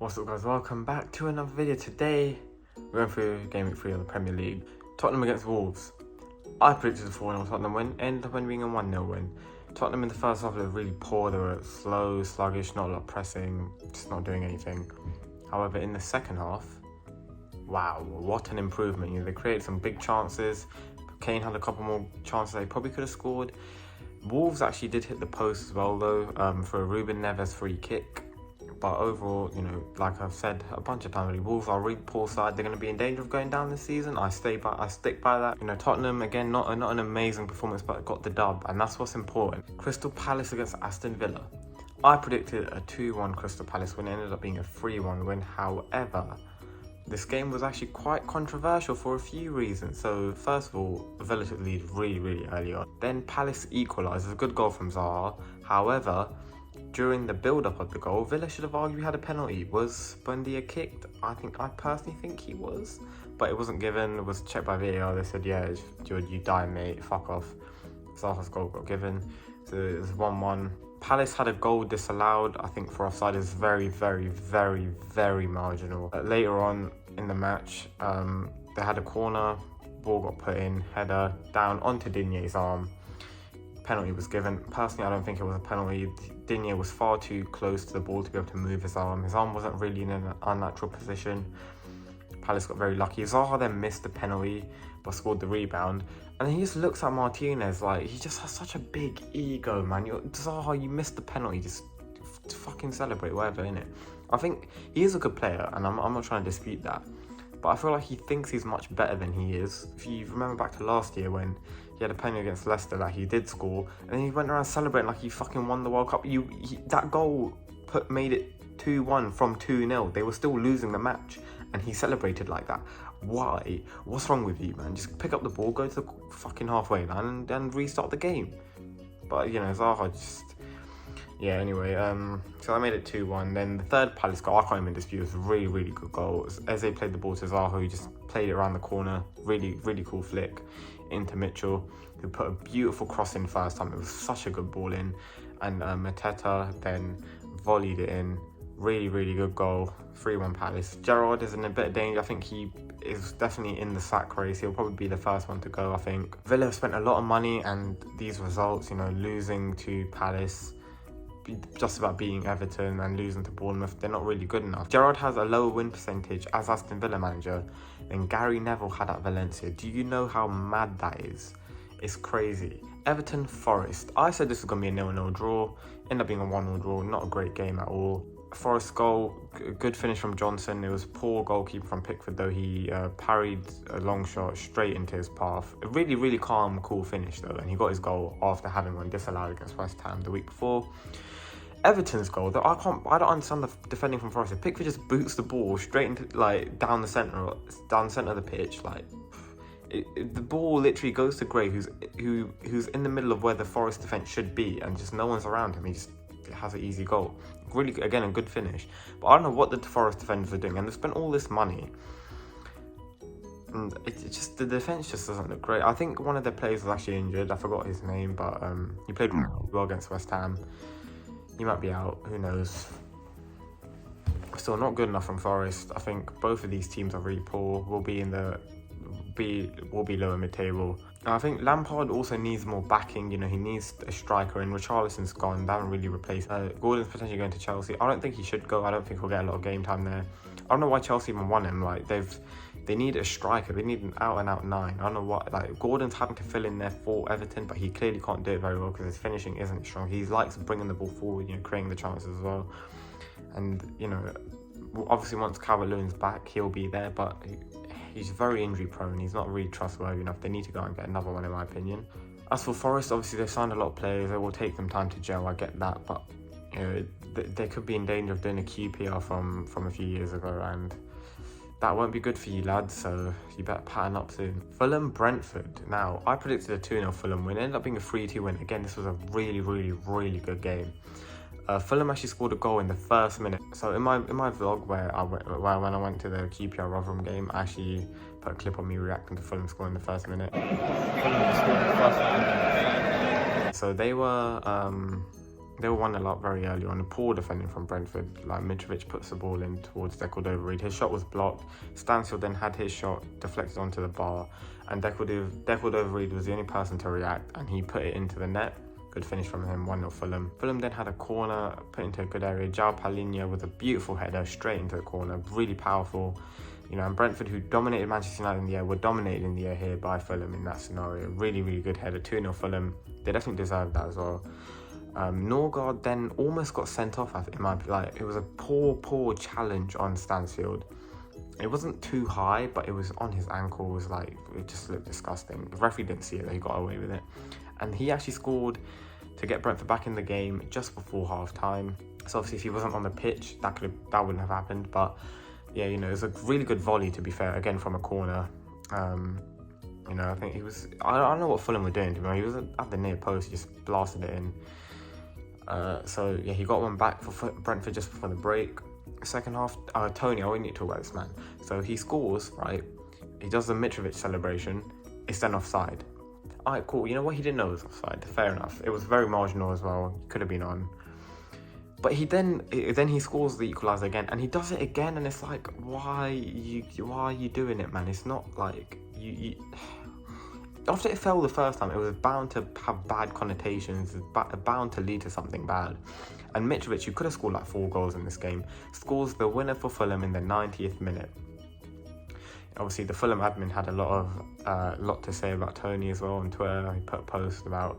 What's up guys, welcome back to another video. Today we're going through Game Week 3 of the Premier League. Tottenham against Wolves. I predicted a 4-0 Tottenham win, ended up being a 1-0 win. Tottenham in the first half were really poor, they were slow, sluggish, not a lot of pressing, just not doing anything. However, in the second half, wow, what an improvement. They created some big chances. Kane had a couple more chances they probably could have scored. Wolves actually did hit the post as well though, for a Ruben Neves free kick. But overall, like I've said a bunch of times already, Wolves are a really poor side. They're going to be in danger of going down this season. I stick by that. Tottenham, again, not an amazing performance, but got the dub, and that's what's important. Crystal Palace against Aston Villa. I predicted a 2-1 Crystal Palace win. It ended up being a 3-1 win. However, this game was actually quite controversial for a few reasons. So, first of all, Villa took the lead really early on. Then Palace equalised. It was a good goal from Zaha. However, during the build-up of the goal, Villa should have arguably had a penalty. Was Buendia kicked? I personally think he was, but it wasn't given. It was checked by VAR. They said, yeah, you die, mate, fuck off. Zaha's goal got given. So it was 1-1. Palace had a goal disallowed, I think, for offside. Is very marginal. Later on in the match, they had a corner, ball got put in, header down onto Digne's arm. Penalty was given. Personally, I don't think it was a penalty. Digne was far too close to the ball to be able to move his arm. His arm wasn't really in an unnatural position. Palace got very lucky. Zaha then missed the penalty but scored the rebound. And then he just looks at Martinez like he just has such a big ego, man. Zaha, you missed the penalty. Just fucking celebrate, whatever, innit? I think he is a good player, and I'm not trying to dispute that. But I feel like he thinks he's much better than he is. If you remember back to last year when he had a penalty against Leicester that he did score, and then he went around celebrating like he fucking won the World Cup. That goal made it 2-1 from 2-0. They were still losing the match, and he celebrated like that. Why? What's wrong with you, man? Just pick up the ball, go to the fucking halfway line, and then restart the game. But Zaha just... Yeah, anyway, so I made it 2-1. Then the third Palace goal, I can't even dispute, it was a really good goal. As they played the ball to Zaha, who just played it around the corner. Really cool flick into Mitchell, who put a beautiful cross in first time. It was such a good ball in. And Mateta then volleyed it in. Really good goal. 3-1 Palace. Gerrard is in a bit of danger. I think he is definitely in the sack race. He'll probably be the first one to go, I think. Villa have spent a lot of money, and these results, losing to Palace, just about beating Everton and losing to Bournemouth, they're not really good enough. Gerrard has a lower win percentage as Aston Villa manager than Gary Neville had at Valencia. Do you know how mad that is? It's crazy. Everton Forest. I said this was going to be a 0-0 draw. Ended up being a 1-0 draw. Not a great game at all. Forest goal, good finish from Johnson. It was poor goalkeeping from Pickford though. He parried a long shot straight into his path. A really calm, cool finish though, and he got his goal after having one disallowed against West Ham the week before. Everton's goal, though, I don't understand the defending from Forest. Pickford just boots the ball straight into down the centre of the pitch. The ball literally goes to Gray, who's in the middle of where the Forest defence should be, and just no one's around him. He just has an easy goal. Really, again, a good finish. But I don't know what the Forest defenders are doing, and they've spent all this money, and the defence just doesn't look great. I think one of their players was actually injured. I forgot his name, but he played well against West Ham. He might be out, who knows. Still not good enough from Forest. I think both of these teams are really poor. Will be lower mid-table. I think Lampard also needs more backing. He needs a striker, and Richarlison's gone. They haven't really replaced. Gordon's potentially going to Chelsea. I don't think he should go. I don't think he'll get a lot of game time there. I don't know why Chelsea even want him. They need a striker. They need an out-and-out 9. I don't know what. Gordon's having to fill in there for Everton, but he clearly can't do it very well because his finishing isn't strong. He likes bringing the ball forward, creating the chances as well. And obviously once Calvert-Lewin's back, he'll be there, but he's very injury-prone. He's not really trustworthy enough. They need to go and get another one, in my opinion. As for Forest, obviously they've signed a lot of players. It will take them time to gel. I get that, but they could be in danger of doing a QPR from a few years ago, and that won't be good for you, lads, so you better pattern up soon. Fulham Brentford. Now, I predicted a 2-0 Fulham win. It ended up being a 3-2 win. Again, this was a really good game. Fulham actually scored a goal in the first minute. So in my vlog when I went to the QPR Rotherham game, I actually put a clip of me reacting to Fulham scoring in the first minute. So they were They were 1-0 up very early on. A poor defending from Brentford. Like, Mitrovic puts the ball in towards Decordova-Reid. His shot was blocked. Stansfield then had his shot deflected onto the bar, and Decordova-Reid was the only person to react, and he put it into the net. Good finish from him, 1-0 Fulham. Fulham then had a corner put into a good area. João Palhinha with a beautiful header straight into the corner, really powerful. You know, and Brentford, who dominated Manchester United in the air, were dominated in the air here by Fulham in that scenario. Really, really good header, 2-0 Fulham. They definitely deserved that as well. Norgard then almost got sent off. It was a poor challenge on Stansfield. It wasn't too high, but it was on his ankles. Like, it just looked disgusting. The referee didn't see it, he got away with it. And he actually scored to get Brentford back in the game just before half time. So obviously, if he wasn't on the pitch, that wouldn't have happened. But yeah, you know, it was a really good volley, to be fair, again from a corner. You know, I think he was, I don't know what Fulham were doing to him. He was at the near post, he just blasted it in. So yeah, he got one back for Brentford just before the break. Second half, Tony, we need to talk about this man. So he scores, right? He does the Mitrovic celebration. It's then offside. Alright, cool. You know what? He didn't know it was offside. Fair enough. It was very marginal as well. Could have been on. But he then he scores the equaliser again, and he does it again, and it's like, why are you doing it, man? It's not like you. After it fell the first time, it was bound to have bad connotations, bound to lead to something bad. And Mitrovic, who could have scored like 4 goals in this game, scores the winner for Fulham in the 90th minute. Obviously, the Fulham admin had a lot to say about Tony as well on Twitter. He put a post about,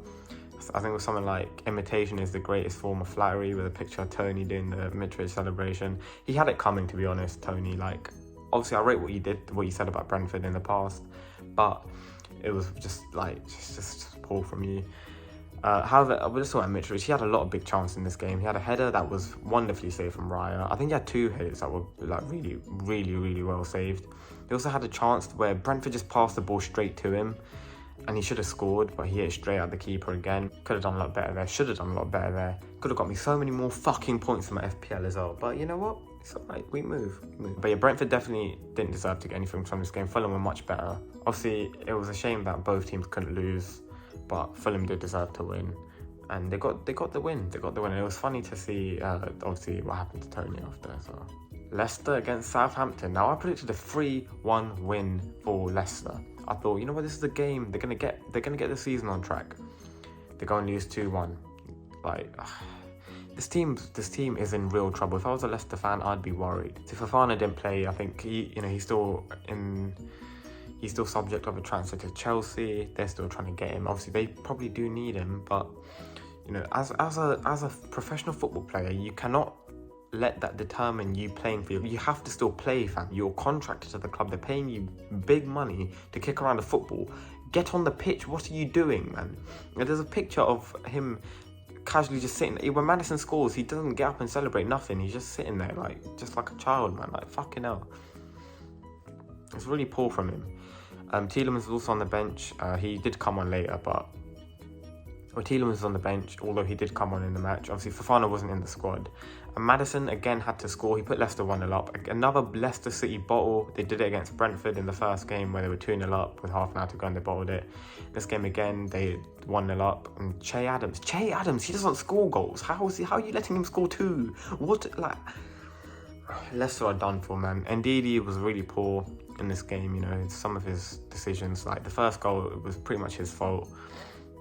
I think it was something like, imitation is the greatest form of flattery, with a picture of Tony doing the Mitrovic celebration. He had it coming, to be honest, Tony. Like, obviously, I rate what you said about Brentford in the past, but it was just poor from you. However, I just talking about Mitrovic. He had a lot of big chances in this game. He had a header that was wonderfully saved from Raya. I think he had 2 hits that were like really well saved. He also had a chance where Brentford just passed the ball straight to him, and he should have scored, but he hit straight at the keeper again. Could have done a lot better there. Should have done a lot better there. Could have got me so many more fucking points from my FPL as well. But you know what? It's alright. We move. But yeah, Brentford definitely didn't deserve to get anything from this game. Fulham were much better. Obviously, it was a shame that both teams couldn't lose, but Fulham did deserve to win, and they got the win. And it was funny to see, obviously, what happened to Tony after as well. Leicester against Southampton. Now, I predicted a 3-1 win for Leicester. I thought, you know what, this is the game. They're gonna get the season on track. They're going to lose 2-1. Like, this team is in real trouble. If I was a Leicester fan, I'd be worried. If Fofana didn't play, I think he's still subject of a transfer to Chelsea. They're still trying to get him. Obviously, they probably do need him, but you know, as a professional football player, you cannot let that determine you playing for you. You have to still play, fam. You're contracted to the club. They're paying you big money to kick around the football. Get on the pitch. What are you doing, man? There's a picture of him casually just sitting. When Maddison scores, he doesn't get up and celebrate nothing. He's just sitting there, just like a child, man. Like, fucking hell. It's really poor from him. Tielemans was also on the bench. He did come on later, but Tielemans was on the bench, although he did come on in the match. Obviously, Fofana wasn't in the squad. And Maddison, again, had to score. He put Leicester 1-0 up. Another Leicester City bottle. They did it against Brentford in the first game, where they were 2-0 up with half an hour to go, and they bottled it. This game, again, they 1-0 up. And Che Adams, he doesn't score goals. How are you letting him score 2? What, like... Leicester are done for, man. Ndidi was really poor in this game, you know. Some of his decisions, like the first goal, it was pretty much his fault.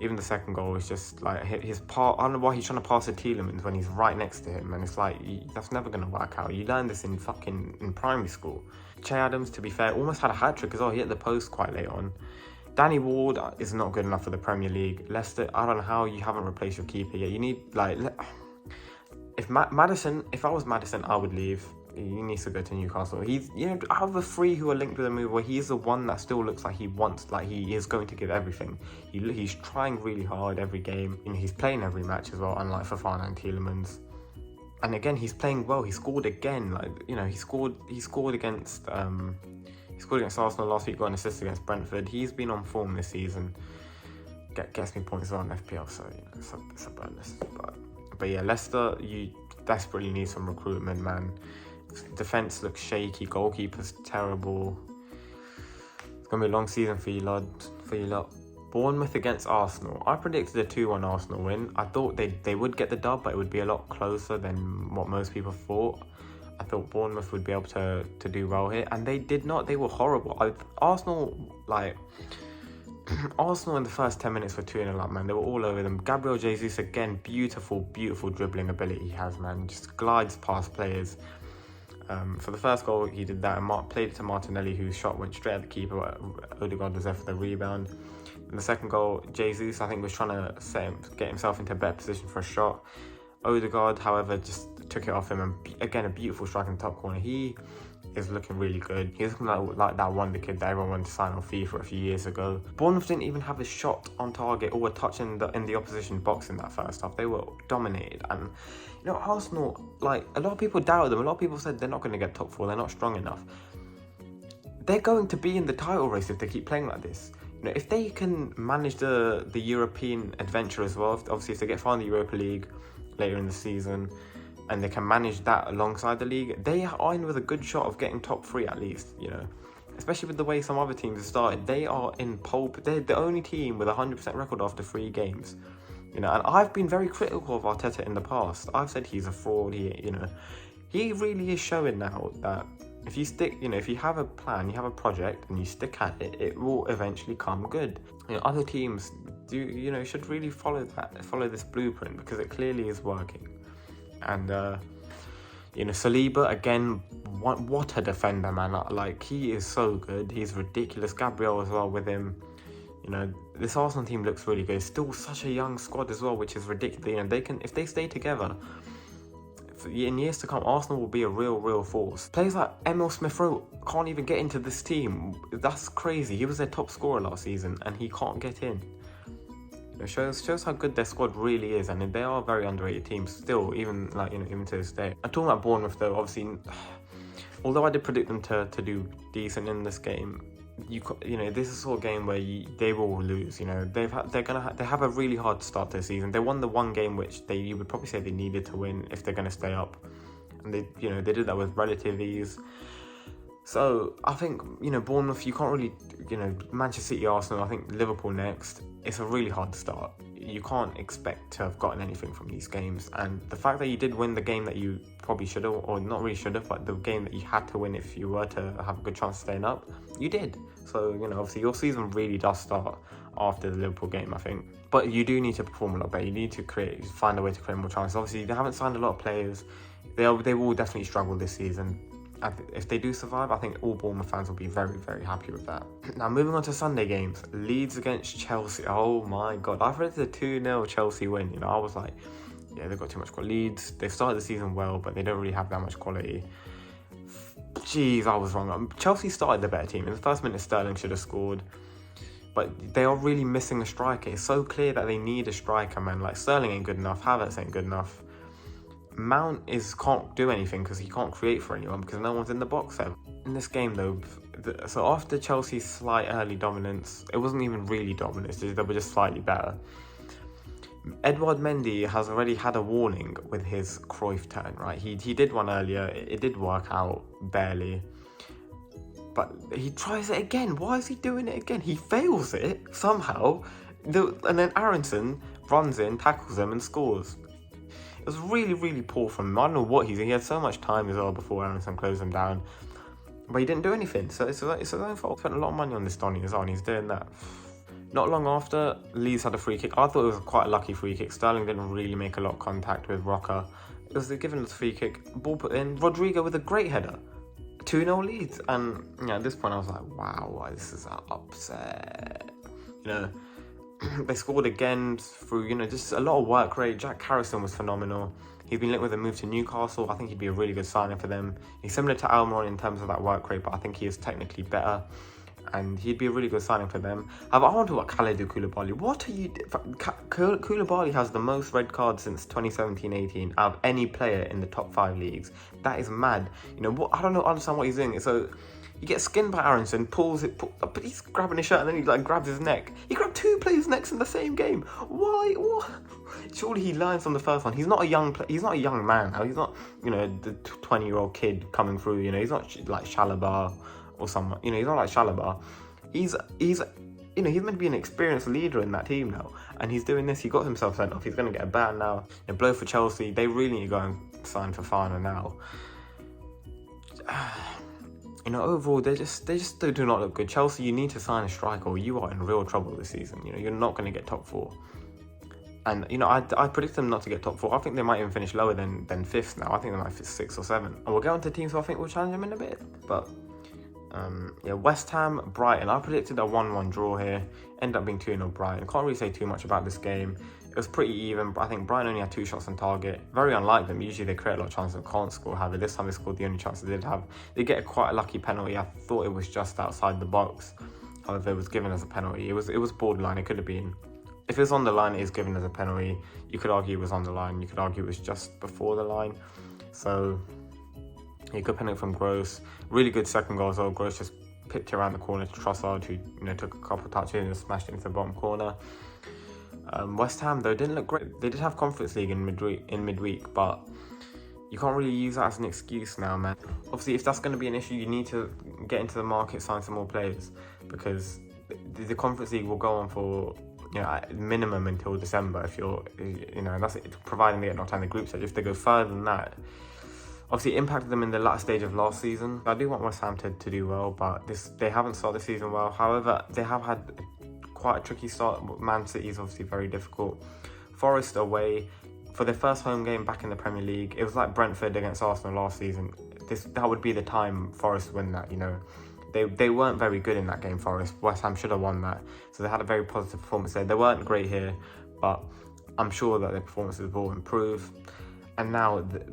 Even the second goal was just like his part. I don't know why he's trying to pass to Tielemans when he's right next to him, and it's like, that's never going to work out. You learned this in primary school. Che Adams, to be fair, almost had a hat-trick as well. He hit the post quite late on. Danny Ward is not good enough for the Premier League. Leicester, I don't know how you haven't replaced your keeper yet. You need, like... If I was Maddison, I would leave. He needs to go to Newcastle. He's, you know, out of the 3 who are linked with a move, where he's the one that still looks like he wants, like he is going to give everything. He's trying really hard every game. You know, he's playing every match as well, unlike Fofana and Tielemans. And again, he's playing well. He scored again. Like, you know, he scored against Arsenal last week. Got an assist against Brentford. He's been on form this season. Gets me points on FPL, so you know, it's a bonus. But yeah, Leicester, you desperately need some recruitment, man. Defence looks shaky. Goalkeeper's terrible. It's gonna be a long season for you lot. Bournemouth against Arsenal. I predicted a 2-1 Arsenal win. I thought they would get the dub, but it would be a lot closer than what most people thought. I thought Bournemouth would be able to do well here, and they did not. They were horrible. Arsenal in the first 10 minutes were 2-0 up, man. They were all over them. Gabriel Jesus, again, beautiful dribbling ability he has, man. Just glides past players. For the first goal, he did that and played it to Martinelli, whose shot went straight at the keeper. Odegaard was there for the rebound. In the second goal, Jesus, I think, was trying to get himself into a better position for a shot. Odegaard, however, just took it off him, and again, a beautiful strike in the top corner. He is looking really good. He's looking like that wonder kid that everyone wanted to sign on FIFA a few years ago. Bournemouth didn't even have a shot on target or a touch in the opposition box in that first half. They were dominated, and Arsenal, like, a lot of people doubted them. A lot of people said they're not going to get top 4. They're not strong enough. They're going to be in the title race if they keep playing like this. If they can manage the European adventure as well, obviously if they get far in the Europa League later in the season, and they can manage that alongside the league, they are in with a good shot of getting top 3 at least, Especially with the way some other teams have started. They are in pole. They're the only team with a 100% record after 3 games. And I've been very critical of Arteta in the past. I've said he's a fraud. He really is showing now that if you stick, if you have a plan, you have a project, and you stick at it, it will eventually come good. Other teams should really follow this blueprint, because it clearly is working. And Saliba, again, what a defender, man. Like, he is so good. He's ridiculous. Gabriel as well with him. This Arsenal team looks really good. It's still such a young squad as well, which is ridiculous. They can, if they stay together, in years to come, Arsenal will be a real force. Players like Emil Smith-Rowe can't even get into this team. That's crazy. He was their top scorer last season, and he can't get in. It shows how good their squad really is, and they are a very underrated team still, even to this day. I'm talking about Bournemouth though. Obviously, although I did predict them to do decent in this game, this is the sort of game where they will lose. They have a really hard start to the season. They won the one game which you would probably say they needed to win if they're going to stay up, and they did that with relative ease. So I think Bournemouth, you can't really Manchester City, Arsenal, I think Liverpool next. It's a really hard start. You can't expect to have gotten anything from these games, and the fact that you did win the game that you probably should have, or not really should have, but the game that you had to win if you were to have a good chance of staying up, you did. So obviously your season really does start after the Liverpool game, I think. But you do need to perform a lot better. You need to find a way to create more chances. Obviously they haven't signed a lot of players. They will definitely struggle this season. If they do survive, I think all Bournemouth fans will be very, very happy with that. Now, moving on to Sunday games. Leeds against Chelsea. Oh my God. I've read the 2-0 Chelsea win. I was like, yeah, they've got too much quality. Leeds, they've started the season well, but they don't really have that much quality. Jeez, I was wrong. Chelsea started the better team. In the first minute, Sterling should have scored. But they are really missing a striker. It's so clear that they need a striker, man. Like, Sterling ain't good enough. Havertz ain't good enough. Mount can't do anything because he can't create for anyone because no one's in the box ever. In this game though, so after Chelsea's slight early dominance, it wasn't even really dominance, they were just slightly better. Edouard Mendy has already had a warning with his Cruyff turn, right? He did one earlier, it did work out, barely. But he tries it again. Why is he doing it again? He fails it somehow, and then Aronson runs in, tackles him and scores. It was really poor from him. I don't know what he had so much time as well before Aronson closed him down. But he didn't do anything. So it's his own fault. Spent a lot of money on this Donny as well, and he's doing that. Not long after, Leeds had a free kick. I thought it was quite a lucky free kick. Sterling didn't really make a lot of contact with Rocker. It was given the free kick, ball put in, Rodrigo with a great header. 2-0 Leeds. And at this point I was like, wow, this is an upset. They scored again through, just a lot of work rate. Jack Harrison was phenomenal. He's been linked with a move to Newcastle. I think he'd be a really good signing for them. He's similar to Almiron in terms of that work rate, but I think he is technically better. And he'd be a really good signing for them. However, I want to talk about Kalidou Koulibaly. What are you doing? Koulibaly has the most red cards since 2017-18 out of any player in the top 5 leagues. That is mad. I don't understand what he's doing. So he gets skinned by Aronson, pulls it, but he's grabbing his shirt and then he grabs his neck. He grabbed 2 players' necks in the same game. Why? What? Surely he learns from the first one. He's not a young he's not a young man now. He's not, the 20-year-old kid coming through. He's not like Chalobah or someone. He's not like Chalobah. He's he's meant to be an experienced leader in that team now, and he's doing this. He got himself sent off. He's going to get a ban now. A blow for Chelsea. They really need to go and sign for Fana now. Overall, they just do not look good. Chelsea, you need to sign a striker, or you are in real trouble this season. You're not going to get top 4. And I predict them not to get top 4. I think they might even finish lower than 5th now. I think they might finish 6th or 7th. And we'll get on to teams who I think will challenge them in a bit. But West Ham, Brighton. I predicted a 1-1 draw here. Ended up being 2-0 Brighton. Can't really say too much about this game. It was pretty even. I think Brighton only had 2 shots on target. Very unlike them. Usually they create a lot of chances and can't score. However, this time they scored the only chance they did have. They get quite a lucky penalty. I thought it was just outside the box. However, it was given as a penalty. It was borderline. It could have been. If it was on the line, it is given as a penalty. You could argue it was on the line. You could argue it was just before the line. So, good penalty from Gross. Really good second goal as well. Gross just picked it around the corner to Trossard, who took a couple of touches and just smashed it into the bottom corner. West Ham, though, didn't look great. They did have Conference League in midweek, but you can't really use that as an excuse now, man. Obviously, if that's going to be an issue, you need to get into the market, sign some more players, because the Conference League will go on for at minimum until December. If you're, that's providing they get knocked out in the group stage. If they go further than that, obviously it impacted them in the last stage of last season. I do want West Ham to do well, but they haven't started the season well. However, they have had quite a tricky start. Man City is obviously very difficult. Forest away for their first home game back in the Premier League. It was like Brentford against Arsenal last season. That would be the time Forest win that. They weren't very good in that game, Forest. West Ham should have won that. So they had a very positive performance there. They weren't great here, but I'm sure that their performances will improve. And now, the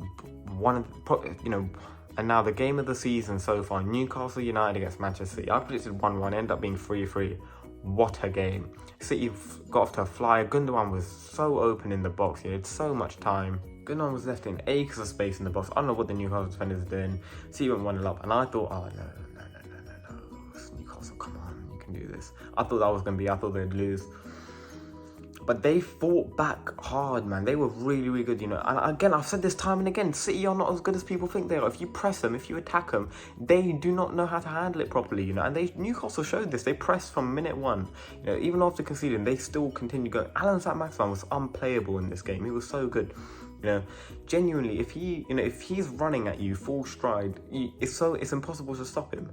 game of the season so far, Newcastle United against Manchester City. I predicted 1-1, ended up being 3-3. What a game. City got off to a flyer. Gundogan was so open in the box. He had so much time. Gundogan was left in acres of space in the box. I don't know what the Newcastle defenders are doing. City went 1-0 up, and I thought, oh, no. Newcastle, come on, you can do this. I thought I thought they'd lose. But they fought back hard, man. They were really, really good, And again, I've said this time and again, City are not as good as people think they are. If you press them, if you attack them, they do not know how to handle it properly, And Newcastle showed this. They pressed from minute 1. Even after conceding, they still continued going. Alan Saint-Maximin was unplayable in this game. He was so good. Genuinely, if he's running at you full stride, it's impossible to stop him.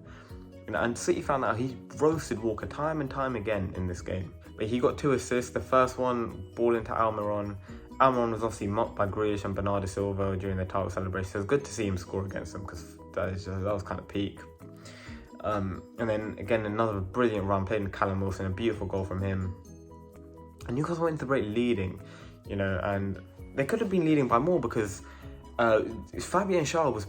And City found out he roasted Walker time and time again in this game. But he got 2 assists. The first one, ball into Almiron. Almiron was obviously mocked by Grealish and Bernardo Silva during their title celebration. So it was good to see him score against them, because that was kind of peak. And then again, another brilliant run played in Callum Wilson, a beautiful goal from him. And Newcastle went into break leading, and they could have been leading by more, because Fabian Schär was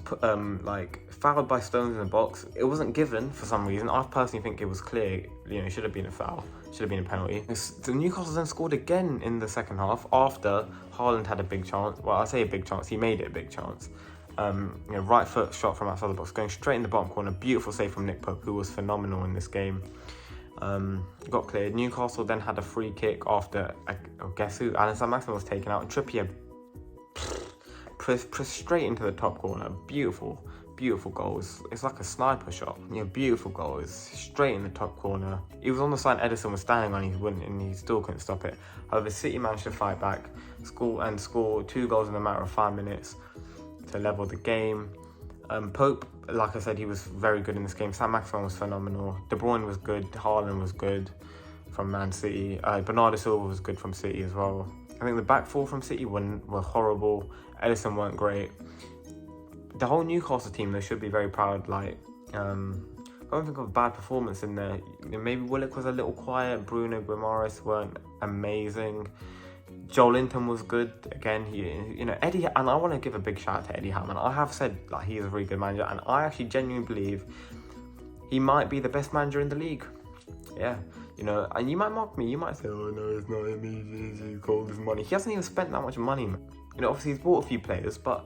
fouled by Stones in the box. It wasn't given for some reason. I personally think it was clear. It should have been a foul. Should have been a penalty. The Newcastle then scored again in the second half after Haaland had a big chance. Well, I say a big chance. He made it a big chance. Right foot shot from outside the box, going straight in the bottom corner. Beautiful save from Nick Pope, who was phenomenal in this game. Got cleared. Newcastle then had a free kick after, guess who? Alan Saint-Maximin was taken out. Trippier pressed straight into the top corner. Beautiful goal. It's like a sniper shot. Beautiful goal. It's straight in the top corner. He was on the side Edison was standing on, and he still couldn't stop it. However, City managed to fight back, score 2 goals in a matter of 5 minutes to level the game. Pope, like I said, he was very good in this game. Saint-Maximin was phenomenal. De Bruyne was good. Haaland was good from Man City. Bernardo Silva was good from City as well. I think the back 4 from City were horrible. Edison weren't great. The whole Newcastle team, they should be very proud. I don't think of a bad performance in there. Maybe Willock was a little quiet. Bruno Guimaraes weren't amazing. Joel Linton was good. Again, Eddie, and I want to give a big shout out to Eddie Howe. I have said he is a really good manager, and I actually genuinely believe he might be the best manager in the league. Yeah, and you might mock me. You might say, "Oh no, it's not him. He's got all this money." He hasn't even spent that much money, man. Obviously he's bought a few players, but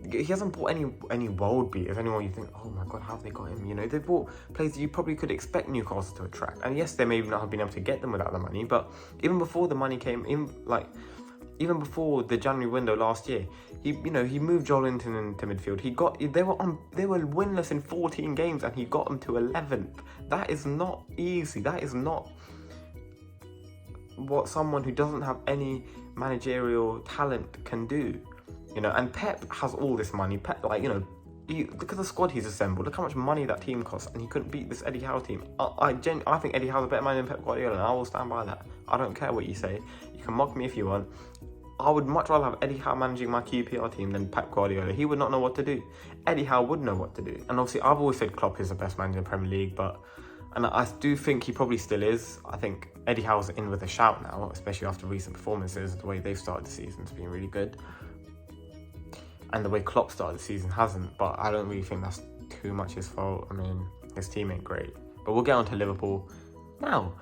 he hasn't bought any world beaters. Anyone you think, oh my god, how have they got him? They've bought players that you probably could expect Newcastle to attract. And yes, they may not have been able to get them without the money, but even before the money came in, even before the January window last year, he moved Joel Linton into midfield. They were winless in 14 games, and he got them to 11th. That is not easy. That is not what someone who doesn't have any managerial talent can do, you know. And Pep has all this money. Pep, like, you know, look at the squad he's assembled. Look how much money that team costs, and he couldn't beat this Eddie Howe team. I think Eddie Howe's a better man than Pep Guardiola, and I will stand by that. I don't care what you say. You can mock me if you want. I would much rather have Eddie Howe managing my QPR team than Pep Guardiola. He would not know what to do. Eddie Howe would know what to do. And obviously, I've always said Klopp is the best manager in the Premier League, and I do think he probably still is. I think Eddie Howe's in with a shout now, especially after recent performances. The way they've started the season's been really good. And the way Klopp started the season hasn't, but I don't really think that's too much his fault. I mean, his team ain't great. But we'll get on to Liverpool now.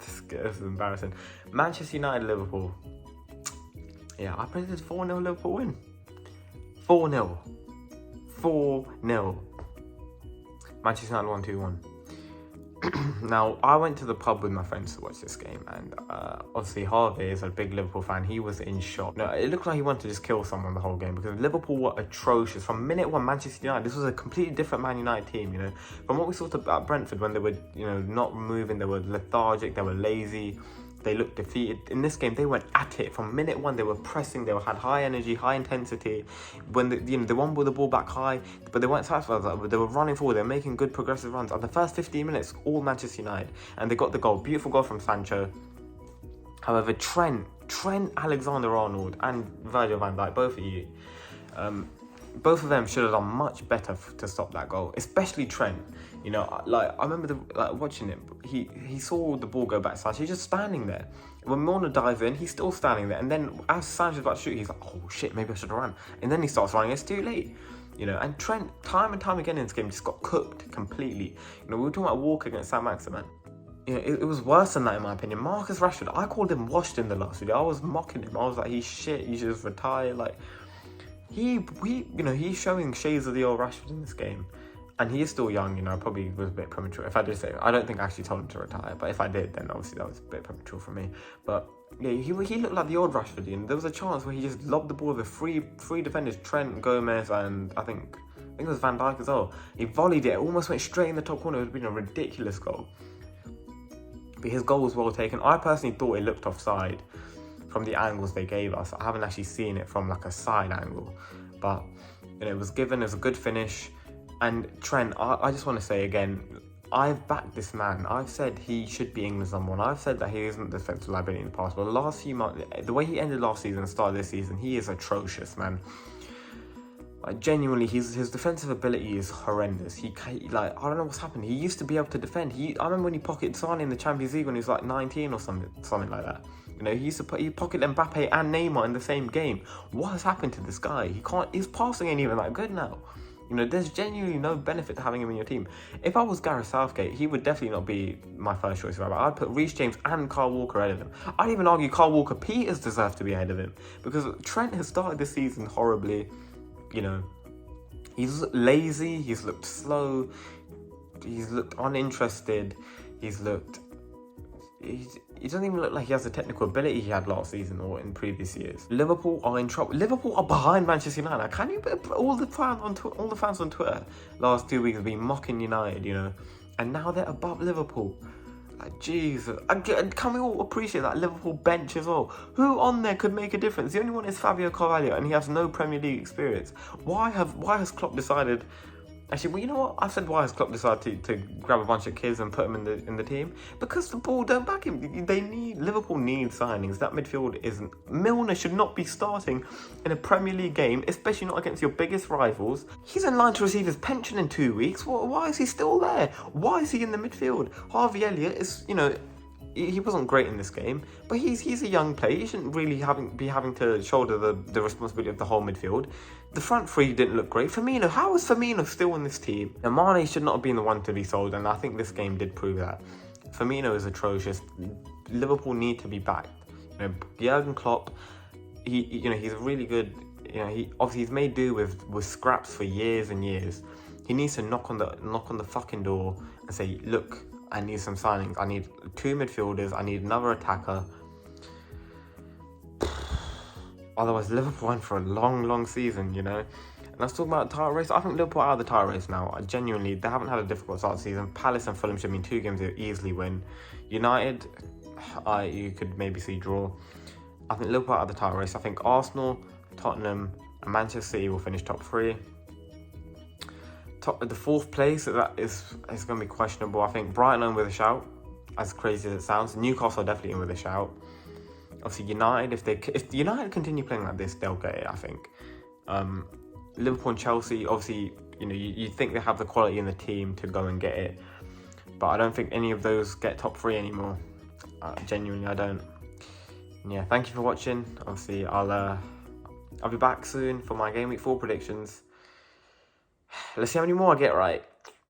This is embarrassing. Manchester United, Liverpool. Yeah, I predicted 4-0 Liverpool win. 4-0. 4-0. Manchester United won 2-1. Now, I went to the pub with my friends to watch this game, and obviously Harvey is a big Liverpool fan. He was in shock. No, it looked like he wanted to just kill someone the whole game, because Liverpool were atrocious. From minute one, Manchester United, this was a completely different Man United team, you know. From what we saw at Brentford, when they were, you know, not moving, they were lethargic, they were lazy, they looked defeated. In this game, they went at it. From minute one, they were pressing, they had high energy, high intensity. When they won with the ball back high, but they weren't satisfied with that. They were running forward, they were making good progressive runs. And the first 15 minutes, all Manchester United, and they got the goal. Beautiful goal from Sancho. However, Trent Alexander-Arnold and Virgil van Dijk, both of you, both of them should have done much better to stop that goal, especially Trent. You know, like, I remember watching it. He saw the ball go back to Sancho. He's just standing there. When Milner dives in, he's still standing there. And then as Sancho's about to shoot, he's like, oh shit, maybe I should have run. And then he starts running. It's too late. You know, and Trent, time and time again in this game, just got cooked completely. You know, we were talking about Walker against Saint-Maximin. You know, it was worse than that in my opinion. Marcus Rashford, I called him washed in the last video. I was mocking him. I was like, he's shit. You should just retire. Like, he's showing shades of the old Rashford in this game. And he is still young, you know, probably was a bit premature. If I did say, I don't think I actually told him to retire, but if I did, then obviously that was a bit premature for me. But yeah, he looked like the old Rashford, you know. There was a chance where he just lobbed the ball with three defenders, Trent, Gomez, and I think it was Van Dijk as well. He volleyed it, almost went straight in the top corner. It would have been a ridiculous goal. But his goal was well taken. I personally thought it looked offside from the angles they gave us. I haven't actually seen it from like a side angle, but you know, it was given. It was a good finish. And Trent, I just want to say again, I've backed this man. I've said he should be England's number one. I've said that he isn't the defensive liability in the past. But the last few months, the way he ended last season and started this season, he is atrocious, man. Like, genuinely, his defensive ability is horrendous. I don't know what's happened. He used to be able to defend. I remember when he pocketed Sane in the Champions League when he was like 19 or something like that. You know, he pocketed Mbappe and Neymar in the same game. What has happened to this guy? His passing ain't even that good now. You know, there's genuinely no benefit to having him in your team. If I was Gareth Southgate, he would definitely not be my first choice. I'd put Reece James and Kyle Walker ahead of him. I'd even argue Kyle Walker-Peters deserves to be ahead of him, because Trent has started this season horribly. You know, he's lazy, he's looked slow, he's looked uninterested, he doesn't even look like he has the technical ability he had last season or in previous years. Liverpool are in trouble. Liverpool are behind Manchester United. Can you put all the fans on Twitter last 2 weeks have been mocking United, you know, and now they're above Liverpool. Like, Jesus. Can we all appreciate that Liverpool bench as well? Who on there could make a difference? The only one is Fabio Carvalho, and he has no Premier League experience. Why has Klopp decided? Actually, well, you know what? I said, why has Klopp decided to grab a bunch of kids and put them in the team? Because the ball don't back him. Liverpool needs signings. That midfield isn't. Milner should not be starting in a Premier League game, especially not against your biggest rivals. He's in line to receive his pension in 2 weeks. Why is he still there? Why is he in the midfield? Harvey Elliott is, you know, he wasn't great in this game, but he's a young player. He shouldn't really be having to shoulder the responsibility of the whole midfield. The front three didn't look great. Firmino, how is Firmino still in this team? Now, Mane should not have been the one to be sold, and I think this game did prove that. Firmino is atrocious. Liverpool need to be backed. You know, Jurgen Klopp, he's really good. You know, he's made do with scraps for years and years. He needs to knock on the fucking door and say, look, I need some signings. I need 2 midfielders. I need another attacker. Otherwise, Liverpool went for a long season, you know. And let's talk about the title race. I think Liverpool are out of the title race now. Genuinely, they haven't had a difficult start of the season. Palace and Fulham should mean 2 games they'll easily win. United, you could maybe see draw. I think Liverpool out of the title race. I think Arsenal, Tottenham, and Manchester City will finish top 3. The 4th place, that is going to be questionable. I think Brighton in with a shout, as crazy as it sounds. Newcastle are definitely in with a shout. Obviously United, if United continue playing like this, they'll get it, I think. Liverpool and Chelsea, obviously, you think they have the quality in the team to go and get it, but I don't think any of those get top 3 anymore. Genuinely, I don't. Yeah, thank you for watching. Obviously, I'll be back soon for my Game Week 4 predictions. Let's see how many more I get right.